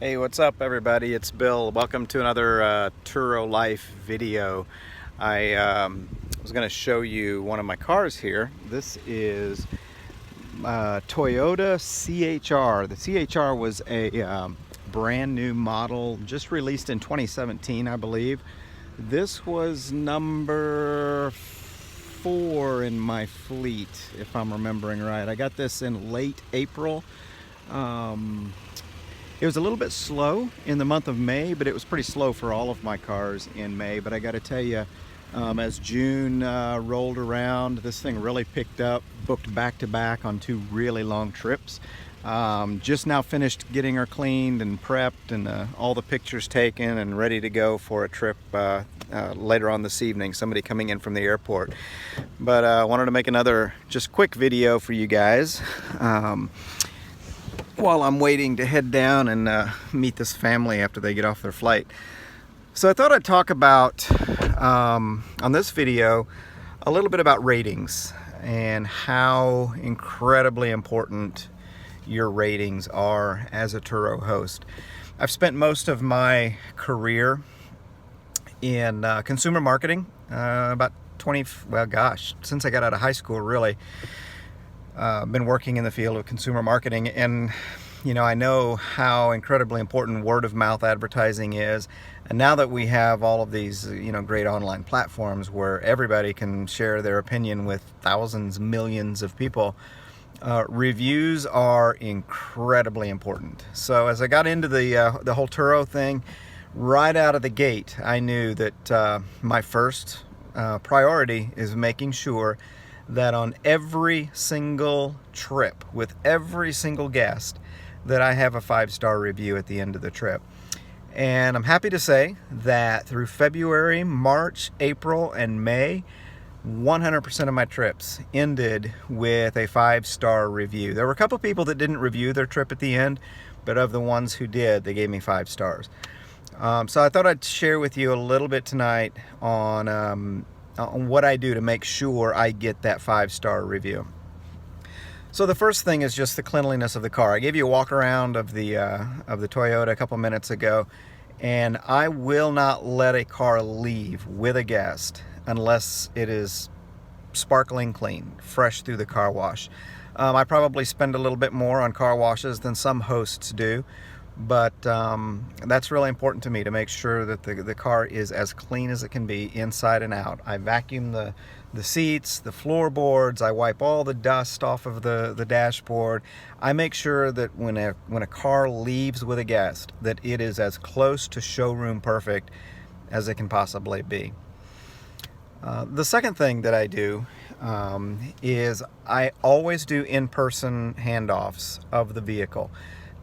Hey, what's up everybody? It's Bill. Welcome to another Turo Life video. I was going to show you one of my cars here. This is Toyota CHR. The CHR was a brand new model, just released in 2017, I believe. This was number 4 in my fleet, if I'm remembering right. I got this in late April. It was a little bit slow in the month of May, but it was pretty slow for all of my cars in May. But I got to tell you, as June rolled around, this thing really picked up, booked back-to-back on 2 really long trips. Just now finished getting her cleaned and prepped and all the pictures taken and ready to go for a trip later on this evening, somebody coming in from the airport. But I wanted to make another just quick video for you guys. While I'm waiting to head down and meet this family after they get off their flight. So I thought I'd talk about, on this video, a little bit about ratings and how incredibly important your ratings are as a Turo host. I've spent most of my career in consumer marketing, about 20, well gosh, since I got out of high school really. Been working in the field of consumer marketing, and you know, I know how incredibly important word of mouth advertising is. And now that we have all of these, you know, great online platforms where everybody can share their opinion with thousands, millions of people, reviews are incredibly important. So as I got into the whole Turo thing, right out of the gate, I knew that my first priority is making sure that on every single trip with every single guest that I have a 5-star review at the end of the trip. And I'm happy to say that through February, March, April, and May, 100% of my trips ended with a 5-star review. There were a couple people that didn't review their trip at the end, but of the ones who did, they gave me 5 stars. So I thought I'd share with you a little bit tonight on what I do to make sure I get that 5-star review. So the first thing is just the cleanliness of the car. I gave you a walk around of the Toyota a couple minutes ago, and I will not let a car leave with a guest unless it is sparkling clean, fresh through the car wash. I probably spend a little bit more on car washes than some hosts do, but that's really important to me, to make sure that the car is as clean as it can be inside and out. I vacuum the seats, the floorboards, I wipe all the dust off of the dashboard. I make sure that when a car leaves with a guest, that it is as close to showroom perfect as it can possibly be. The second thing that I do is I always do in-person handoffs of the vehicle.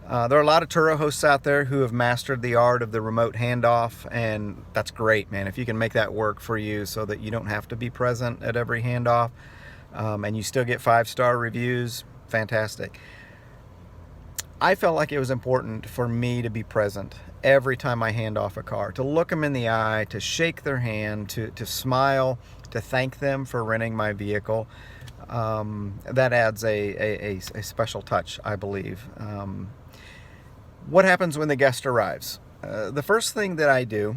There are a lot of Turo hosts out there who have mastered the art of the remote handoff, and that's great, man. If you can make that work for you so that you don't have to be present at every handoff, and you still get 5-star reviews, fantastic. I felt like it was important for me to be present every time I hand off a car, to look them in the eye, to shake their hand, to smile, to thank them for renting my vehicle. That adds a special touch, I believe. What happens when the guest arrives? The first thing that I do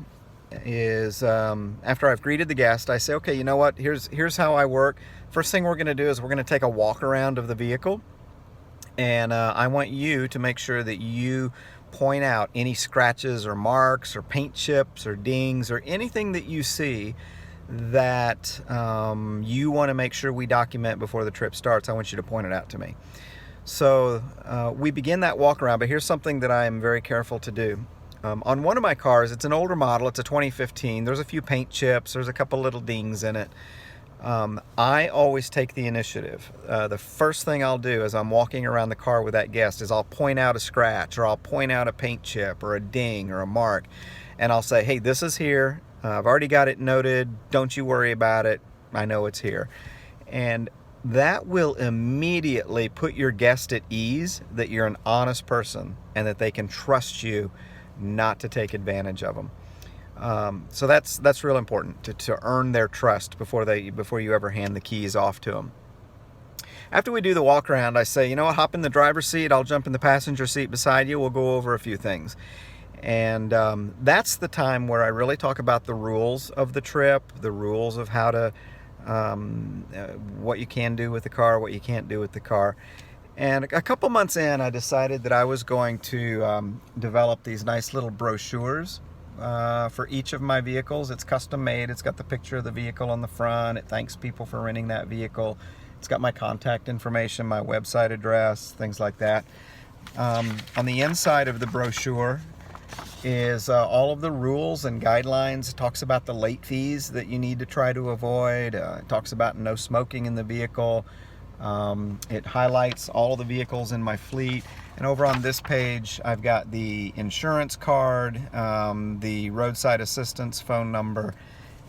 is, after I've greeted the guest, I say, okay, you know what, here's how I work. First thing we're going to do is we're going to take a walk around of the vehicle, and I want you to make sure that you point out any scratches or marks or paint chips or dings or anything that you see that you want to make sure we document before the trip starts. I want you to point it out to me. So we begin that walk around, but here's something that I'm very careful to do. On one of my cars, it's an older model, it's a 2015, there's a few paint chips, there's a couple little dings in it. I always take the initiative. The first thing I'll do as I'm walking around the car with that guest is I'll point out a scratch, or I'll point out a paint chip or a ding or a mark, and I'll say, hey, this is here, I've already got it noted, don't you worry about it, I know it's here. And that will immediately put your guest at ease that you're an honest person and that they can trust you not to take advantage of them. So that's real important, to earn their trust before you ever hand the keys off to them. After we do the walk around, I say, you know what, hop in the driver's seat, I'll jump in the passenger seat beside you, we'll go over a few things. And that's the time where I really talk about the rules of the trip, the rules of how to, what you can do with the car, what you can't do with the car. And a couple months in, I decided that I was going to develop these nice little brochures for each of my vehicles. It's custom made. It's got the picture of the vehicle on the front. It thanks people for renting that vehicle. It's got my contact information, my website address, things like that. On the inside of the brochure is all of the rules and guidelines. It talks about the late fees that you need to try to avoid. It talks about no smoking in the vehicle. It highlights all the vehicles in my fleet. And over on this page, I've got the insurance card, the roadside assistance phone number,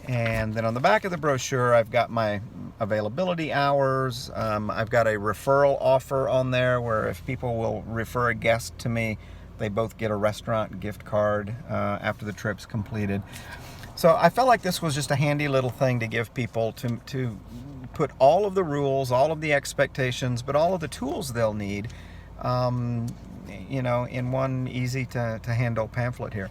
and then on the back of the brochure, I've got my availability hours. I've got a referral offer on there where if people will refer a guest to me, they both get a restaurant gift card after the trip's completed. So I felt like this was just a handy little thing to give people to put all of the rules, all of the expectations, but all of the tools they'll need, you know, in one easy to handle pamphlet here.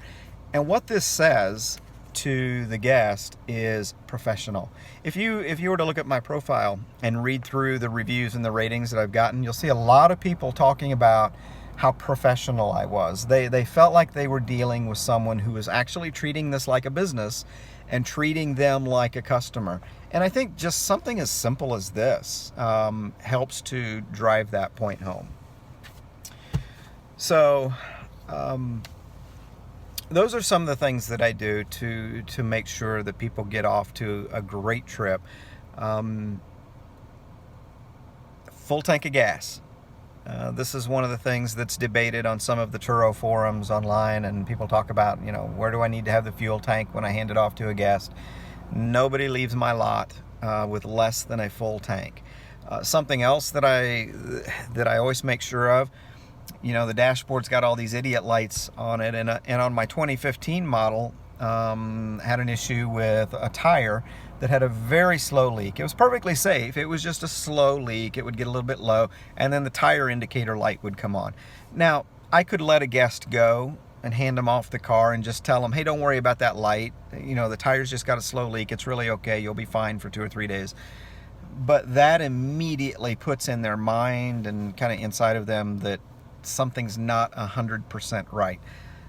And what this says to the guest is professional. If you were to look at my profile and read through the reviews and the ratings that I've gotten, you'll see a lot of people talking about how professional I was. They felt like they were dealing with someone who was actually treating this like a business and treating them like a customer. And I think just something as simple as this helps to drive that point home. So those are some of the things that I do to make sure that people get off to a great trip. Full tank of gas. This is one of the things that's debated on some of the Turo forums online, and people talk about, you know, where do I need to have the fuel tank when I hand it off to a guest? Nobody leaves my lot with less than a full tank. Something else that I always make sure of, you know, the dashboard's got all these idiot lights on it, and on my 2015 model, had an issue with a tire that had a very slow leak. It was perfectly safe. It was just a slow leak. It would get a little bit low, and then the tire indicator light would come on. Now, I could let a guest go and hand them off the car and just tell them, hey, don't worry about that light. You know, the tire's just got a slow leak. It's really okay. You'll be fine for 2 or 3 days. But that immediately puts in their mind and kind of inside of them that something's not 100% right.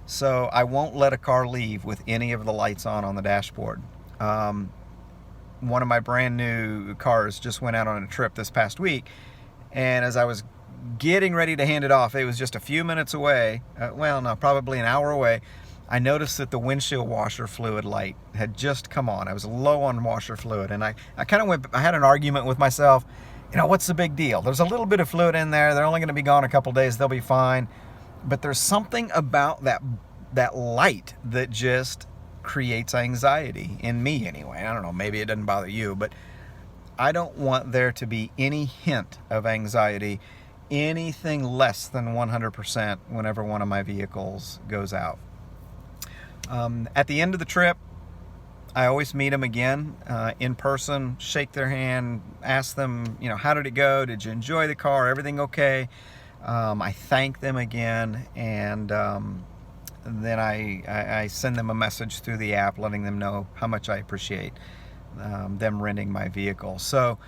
So I won't let a car leave with any of the lights on the dashboard. One of my brand new cars just went out on a trip this past week, and as I was getting ready to hand it off, it was just a few minutes away, well, no, probably an hour away, I noticed that the windshield washer fluid light had just come on. I was low on washer fluid, and I had an argument with myself. You know, what's the big deal? There's a little bit of fluid in there. They're only going to be gone a couple days. They'll be fine. But there's something about that light that just creates anxiety in me anyway. I don't know, maybe it doesn't bother you, but I don't want there to be any hint of anxiety, anything less than 100% whenever one of my vehicles goes out. At the end of the trip, I always meet them again in person, shake their hand, ask them, you know, how did it go? Did you enjoy the car? Everything okay? I thank them again, and then I send them a message through the app letting them know how much I appreciate them renting my vehicle. So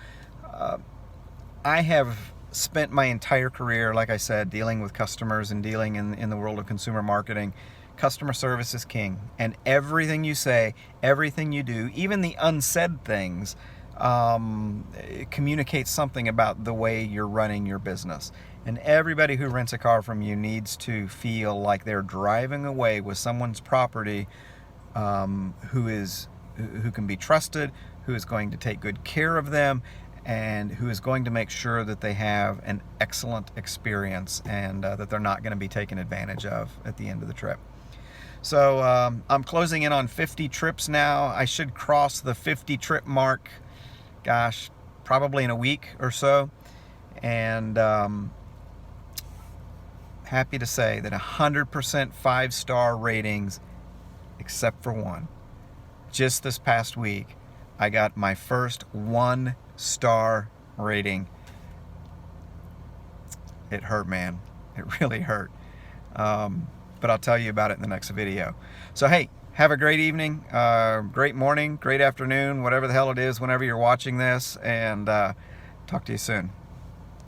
I have spent my entire career, like I said, dealing with customers and dealing in the world of consumer marketing. Customer service is king, and everything you say, everything you do, even the unsaid things, communicates something about the way you're running your business. And everybody who rents a car from you needs to feel like they're driving away with someone's property, who can be trusted, who is going to take good care of them, and who is going to make sure that they have an excellent experience, and that they're not going to be taken advantage of at the end of the trip. So I'm closing in on 50 trips now. I should cross the 50 trip mark, gosh, probably in a week or so. And happy to say that 100% 5-star ratings, except for one. Just this past week, I got my first 1-star rating. it hurt, man. It really hurt. But I'll tell you about it in the next video. So hey, have a great evening, great morning, great afternoon, whatever the hell it is whenever you're watching this, and talk to you soon.